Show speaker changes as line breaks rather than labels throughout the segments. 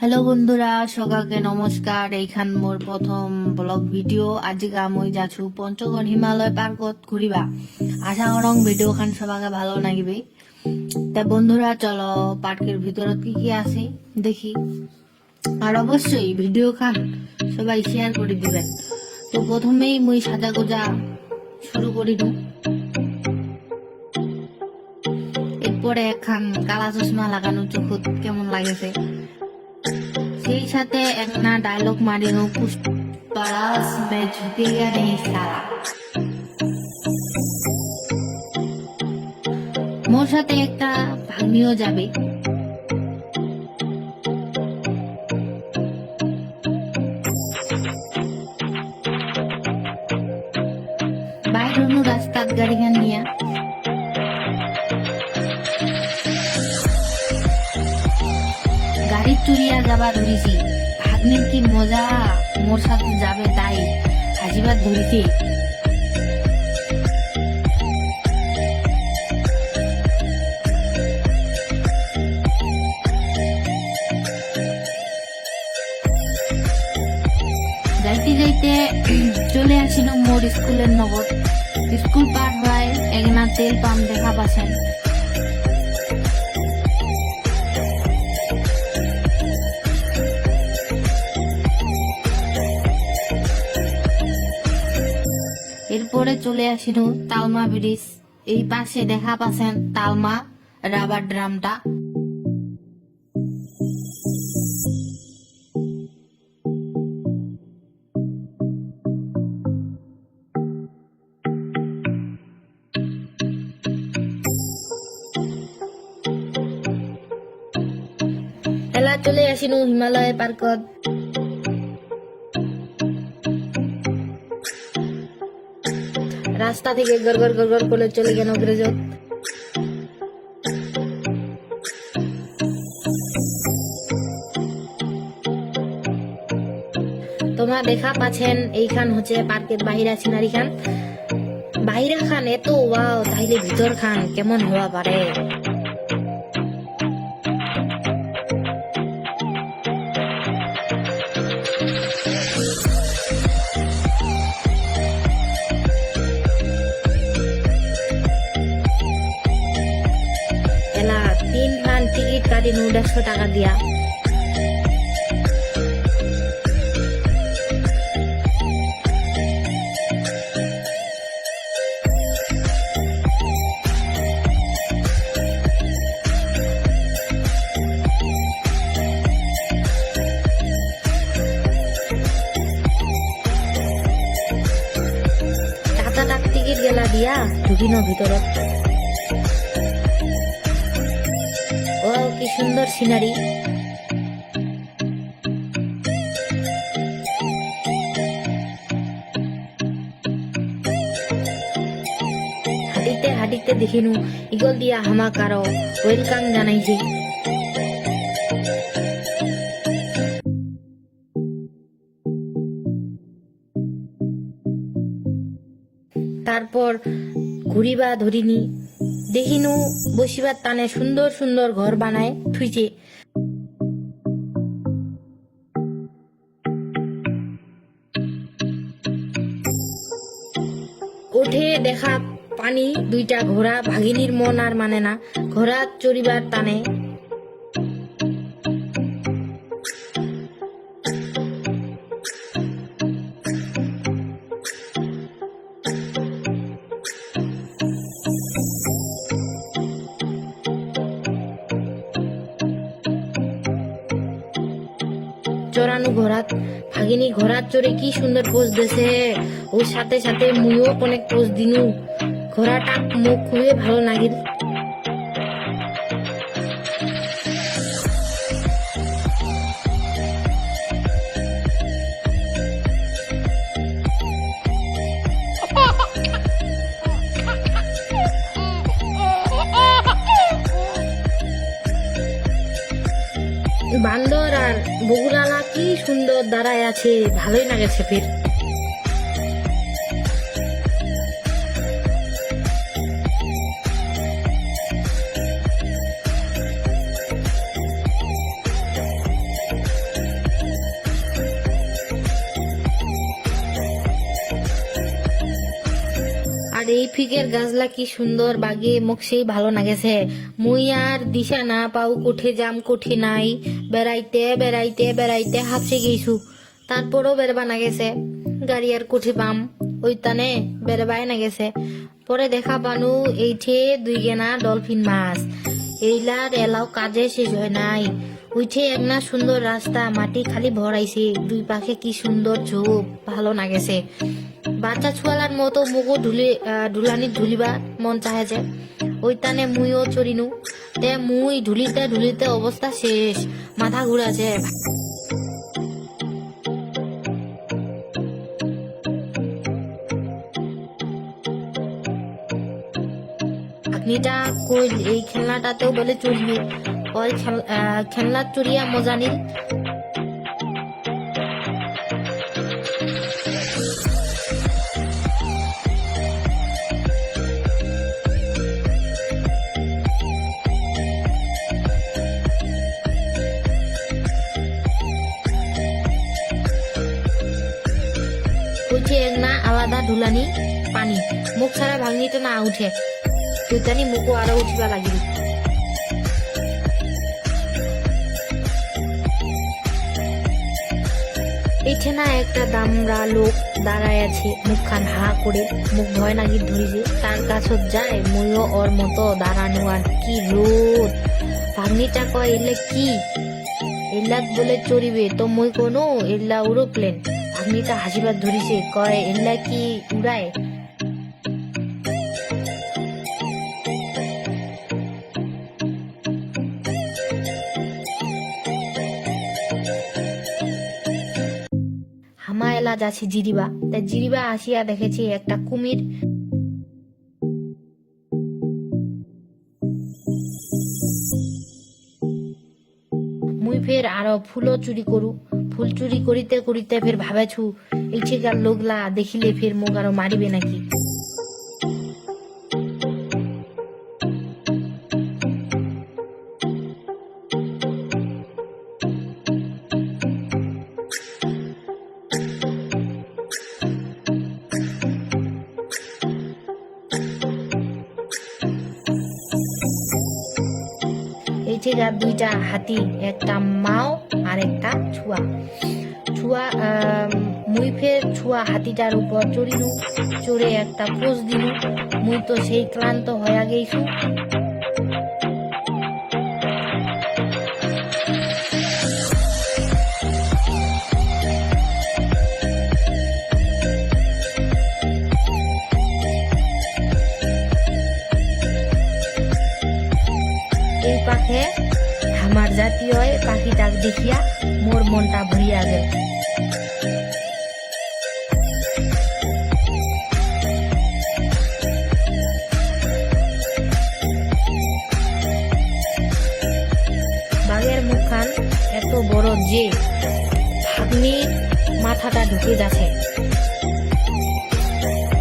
Hello বন্ধুরা, সকালকে নমস্কার। এইখান মোর প্রথম ব্লগ ভিডিও। আজিকা মই যাচ্ছু পঞ্চগড় হিমালয় পার্কত ঘুরিবা। আশা করং ভিডিও খান সবাকে ভালো লাগিবে। তা বন্ধুরা চলো পার্কের ভিতরত কি আছে দেখি, আর অবশ্যই ভিডিও খান সবাই শেয়ার করে দিবেন। তো প্রথমেই মই সাজা গোজা শুরু করি নু। এরপরে একখান কালা চশমা লাগানো চোখত কেমন লাগেছে, সেই সাথে একটা ডায়লগ মারিনো, পুষ্পারাজ মে ঝুঁকেগা নেই সারা। মোর সাথে একটা ভাগ্নিও যাবে। বাইরে রাস্তাত গাড়িখান নিয়া গাড়ি চুরিয়া যাবা ধরিছি। ভাগ্নির কি মজা, মোর সাথে যাবে তাই হাসিবার ধরিছে। যাইতে যাইতে চলে আসিল মোর স্কুলের নগদ। স্কুল পার হয় একনা তেল পাম্প দেখা পাচ্ছেন। এরপরে চলে আসিল তালমা ব্রিজ। এই পাশে দেখা পাচ্ছেন তালমা রাবার ড্রামটা। এলা চলে আসিল হিমালয় পার্কত। রাস্তা থেকে গড়গড় গড়গড় করে চলে গেল ব্রিজত। তোমরা দেখা পাচ্ছেন এইখান হচ্ছে পার্কের বাহিরা সিনারি খান। বাহিরা খান এত ওয়াও, তাইলে ভিতর খান কেমন হওয়া পারে। এলা 3 খান টিকিট কাটি 150 টাকা দিয়া। টাকা টিকিট গেলা দিয়া ঢুকিনো ভিতরত। ও কি সুন্দর সিনারি। হাঁটিতে হাঁটিতে দেখিনু ইগল দিয়া হামাক আরো ওয়েলকাম জানাইছে। তারপর ঘুরিবা ধরিনি, দেখিনু বসিবার টানে সুন্দর সুন্দর ঘর বানায় থুইছে। ওঠে দেখা পানি দুইটা ঘোড়া। ভাগিনীর মন আর মানে না, ঘোড়া চড়িবার টানে। চড়ানো ঘোড়াত ভাগিনী ঘোড়ার চড়ে কি সুন্দর পোজ দিছে। ওর সাথে সাথে মুইও অনেক পোজ দিনু। ঘোড়াটা মুখ খুবই ভালো লাগিল। বান্দর আর বগুলালা কি সুন্দর দাঁড়ায় আছে, ভালোই লাগেছে ফির। এই ফিকের গাছলা কি সুন্দর বাগে মোক সেই ভালো লাগেছে। মুই আর দিশা না পাও কোঠে যাম কোঠে নাই, বেড়াইতে বেড়াইতে বেড়াইতে হাফসে গেছু। তারপরও বেরবা না গেছে, গাড়ি আর কোঠে পাম ওই তানে বেরবাই না গেছে। পরে দেখা পানু এইঠে 2 গেনা ডলফিন মাছ। এইলার এলাও কাজে শেষ হয় নাই। উঠে একনা সুন্দর রাস্তা, মাটি খালি ভরাইছে, 2 পাশে কি সুন্দর ঝোপ, ভালো লাগেছে। বাচ্চা ছুয়ালার মতো মুখও ঢুলানি ঢুলিবা মন চাহেছে। ওই তানে মুইও চড়িনু। তে মুই ঢুলিতে ঢুলিতে অবস্থা শেষ, মাথা ঘুরাছে। আপনিটা কইল এই খেলনাটাতেও বলে চড়িবে। ওই খেলনা চড়িয়া মজা নিল। উঠে না আলাদা ঢুলানি পানি, মুখ ছাড়া ভাঙনিটা না উঠে। তুইতানি মুখও আরো উঠিবা লাগিল। এইঠে না একটা দামরা লোক দাঁড়ায় আছে, মুখখান হা করে, মুখ ভয় নাগি ধরিছে। তার কাছত যায়, মুইও ওর মতো দাঁড়ানো। আর কি রোদ! ভাগ্নিটা কয় এলে কি? এলাক বলে চড়িবে তো মুই কোনো এল্লা উড়োপ্লেন। ভাগ্নিটা হাসিবার ধরিছে, কয় এল্লা কি উড়ায়? হামা এলা যাচ্ছি জিরিবা। তাই জিরিবা আসিয়া দেখেছি একটা কুমির। মুই ফের আরো ফুলও চুরি করু। ফুল চুরি করিতে করিতে ফের ভাবেছু এইঠিকার লোকলা দেখিলে ফের মোক আরো মারিবে নাকি। এইঠিকা 2টা হাতি, একটা মাও আর একটা ছুয়া। মুই ফের ছুয়া হাতিটার উপর চড়িনু। চড়ে একটা পোজ দিনু। মুই তো সেই ক্লান্ত হয়ে গেছু। এই পাখে আমার জাতীয় পাখিটা দেখিয়া মোর মনটা ভরিয়া গেল। বাঘের মুখখান এত বড় যে ভাগ্নির মাথাটা ঢুকে যাচ্ছে।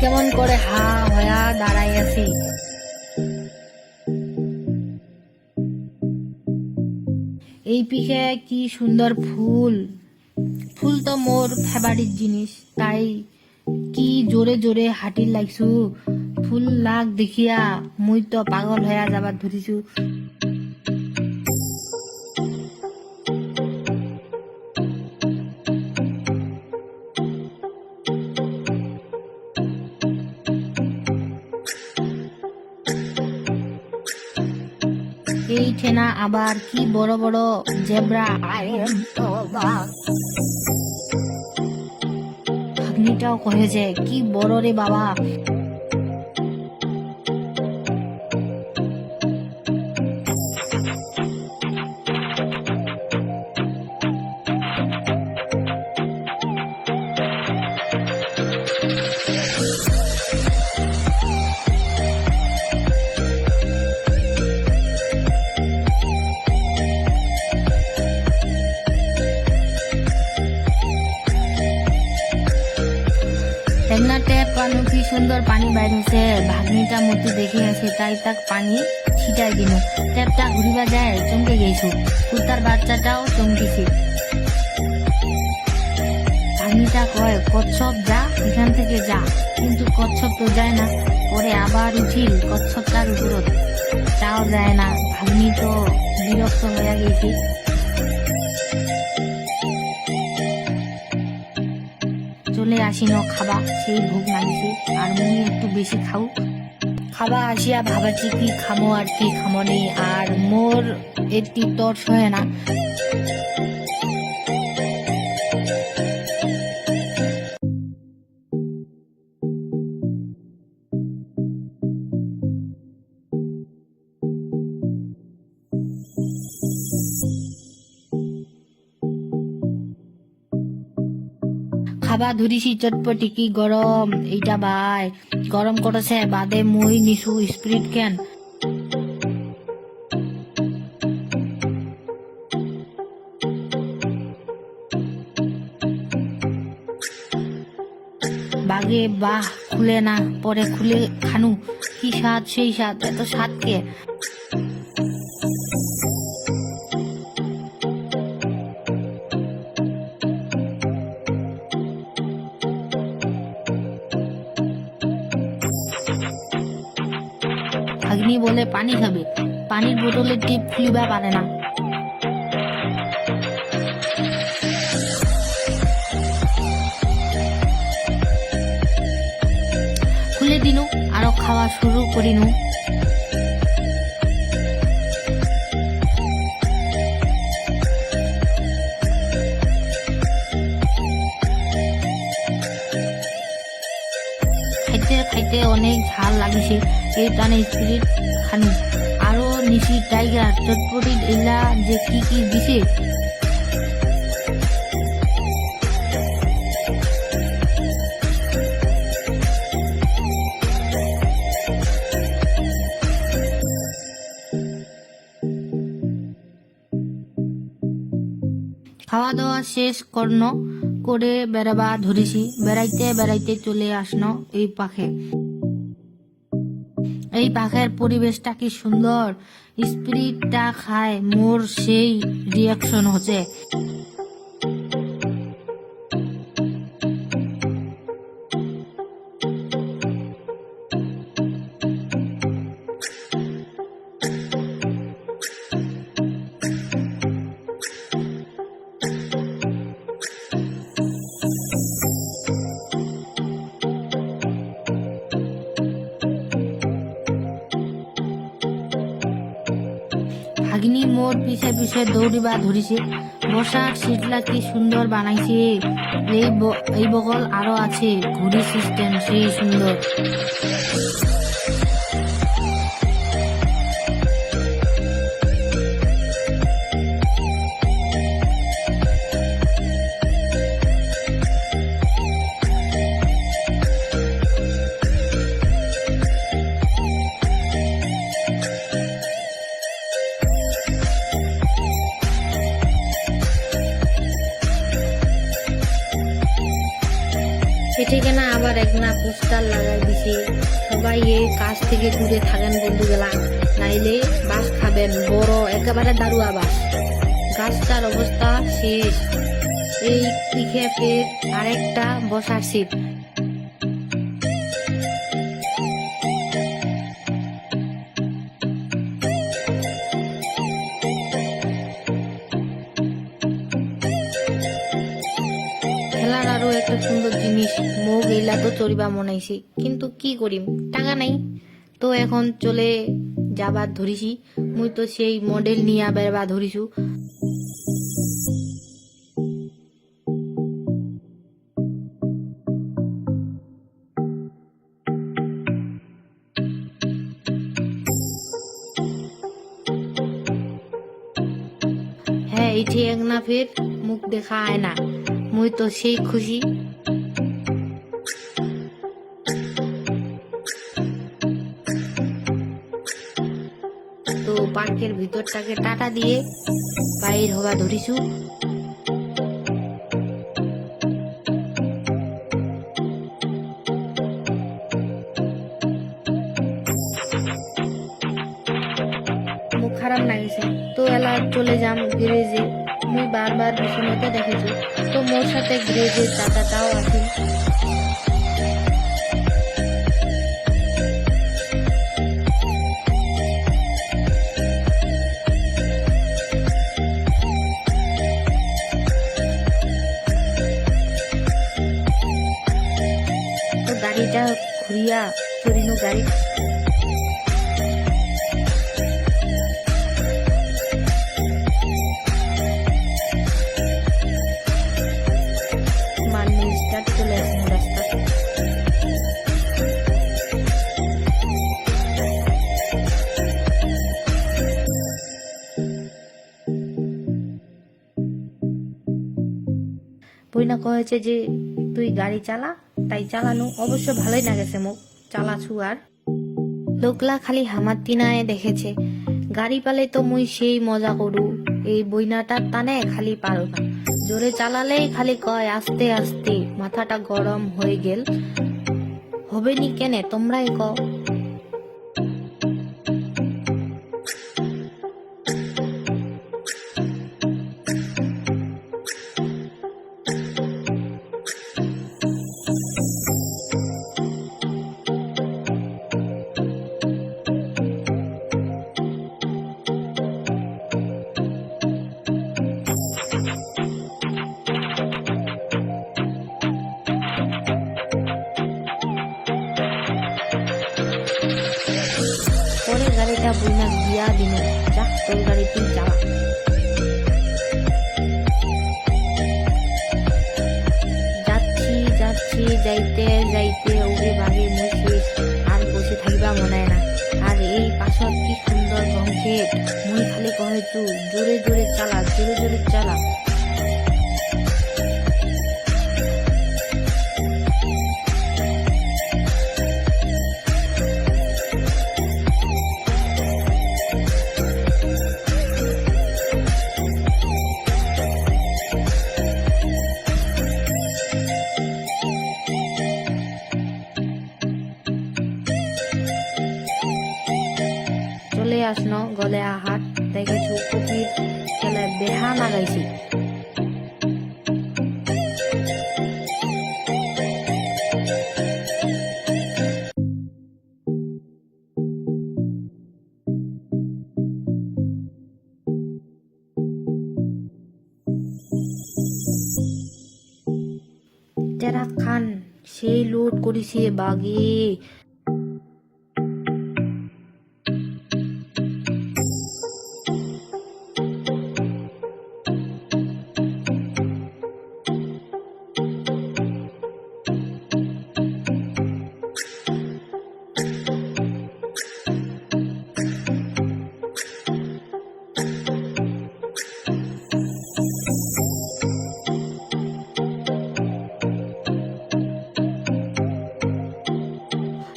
কেমন করে হা হয়া দাঁড়াই আছে। এই পিকে কি সুন্দর ফুল। ফুল তো মোর ফেভারিট জিনিস, তাই কি জোরে জোরে হাঁটির লাগছু। ফুল লাগ দেখিয়া মুই তো পাগল হয়ে যাবার ধরিছু। এই ঠেনা আবার কি বড় বড় জেব্রা। ভাগ্নিটাও কহেছে কি বড় রে বাবা। একনা ট্যাপ পানু কি সুন্দর পানি বাইর হয়েছে। ভাগ্নিটা মতো দেখে আছে, তাই তাক পানি ছিটাই দিল। ট্যাপটা ঘুরিবা যায়, চমকে গেছু। কুত্তার বাচ্চাটাও চমকেছে। ভাগ্নিটা কয় কচ্ছপ যা এখান থেকে যা। কিন্তু কচ্ছপ তো যায় না। পরে আবার উঠিল কচ্ছপটার উপরত, তাও যায় না। ভাগ্নি তো বিরক্ত হয়ে গেছি। চলে আসিন খাবা, সেই ভোগ লাগিছে, আর মুই একটু বেশি খাও। খাবা আসিয়া ভাবাছি কি খামো আর কি খামো নেই, আর মোর এটি তর্স হয় না। খাবা ধরিছি চটপটি, কি গরম এইটা ভাই, গরম করেছে। বাদে মুই নিছু স্পিরিট ক্যান। বাগে বাহ খুলে না, পরে খুলে খানু, কি স্বাদ সেই স্বাদ। এত স্বাদ কে? ভাগ্নি বলে পানি খাবে, পানির বোতলের টিপ খুলিবা পারে না। খুলে দিনু, আরো খাওয়া শুরু করিনু। খাইতে খাইতে অনেক ঝাল লাগিছে, এই টানে স্পিরিট খানু। আরো নিশি টাইগার চটপটি এলা যে কি কি দিছে। খাওয়া দাওয়া শেষ করে বেড়াবা ধরেছি। বেড়াইতে বেড়াইতে চলে আসনো এই পাখে। এই পাখের পরিবেশটা কি সুন্দর। স্পিরিটটা খায়, মোর সেই রিয়াকশন হচ্ছে। ভাগ্নি মোর পিছে পিছে দৌড়িবা ধরিছে। বসার সিটলা কি সুন্দর বানাইছে। এই বগল আরো আছে ঘুড়ি সিস্টেম, সেই সুন্দর। এটাকে না আবার একনা পোস্টার লাগাই দিছি, সবাই এই কাজ থেকে দূরে থাকেন বন্ধুগুলা, নাইলে বাস খাবেন। বড় একেবারে দারুয়া বাস। গাছটার অবস্থা শেষ। এই পিঠে ফের আরেকটা বসার সিট। খেলার আরো একটা সুন্দর জিনিস, মুখ এইলা তো চড়িবা মনাইছি, কিন্তু কি করিম, টাকা নাই। তো এখন চলে যাবার ধরিছি। মুই তো সেই মডেল নিয়া বেরবা ধরিছু। হ্যাঁ, এইটি এক না ফের মুখ দেখা আয় না। মুই তো সেই খুশি। তো পার্কের ভিতরটাকে টাটা দিয়ে বাইর হওয়া ধরিছু। মুখ খারাপ লাগিছে, তো এলা চলে যাম গ্যারেজে। মুই বারবার বিছানাতে দেখেছি, তো মোর সাথে গ্যারেজের চাচাটাও আছে। গাড়িটা ঘুরিয়া চড়িনু গাড়ি মানে স্টার্ট চলে আসেন রাস্তা বইনা কয়েছে যে তুই গাড়ি চালা তাই চালানো অবশ্য ভালোই লাগেছে মোক চালাছু আর লোকলা খালি হামার তিনায় দেখেছে গাড়ি পালে তো মুই সেই মজা করু এই বইনাটার টানে খালি পারো না জোরে চালালেই খালি কয় আস্তে আস্তে মাথাটা গরম হয়ে গেল হবে নি কেনে তোমরাই কও পরে গাড়িটা বইনা দিয়া দিন যা তোর গাড়ি তুই চালা যাচ্ছি যাচ্ছি যাইতে যাইতে ওরে বাগে মুই শেষ আর বসে থাকিবা মনে না আর এই পাশত কি সুন্দর বংশের মুই খালি কহেছু জোরে জোরে চালা জোরে জোরে চালা চলে আসনো গলে হাত দেখেছু কপির চলে বেহা লাগাইছি টেরাক খান সেই লোড করিছে বাগে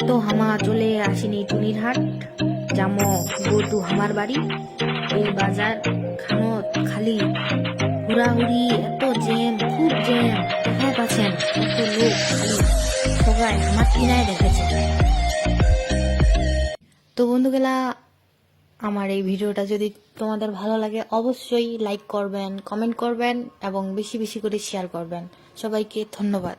তো হামা চলে আসিনি টুনিরহাট যামো গো টু হামার বাড়ি এই বাজার খানত খালি হুড়াহুড়ি এত জ্যাম খুব জ্যাম দেখাই পাচ্ছেন এত লোক খালি সবাই আমার কিনায় দেখেছে তো বন্ধুগুলা আমার এই ভিডিওটা যদি তোমাদের ভালো লাগে অবশ্যই লাইক করবেন কমেন্ট করবেন এবং বেশি বেশি করে শেয়ার করবেন সবাইকে ধন্যবাদ।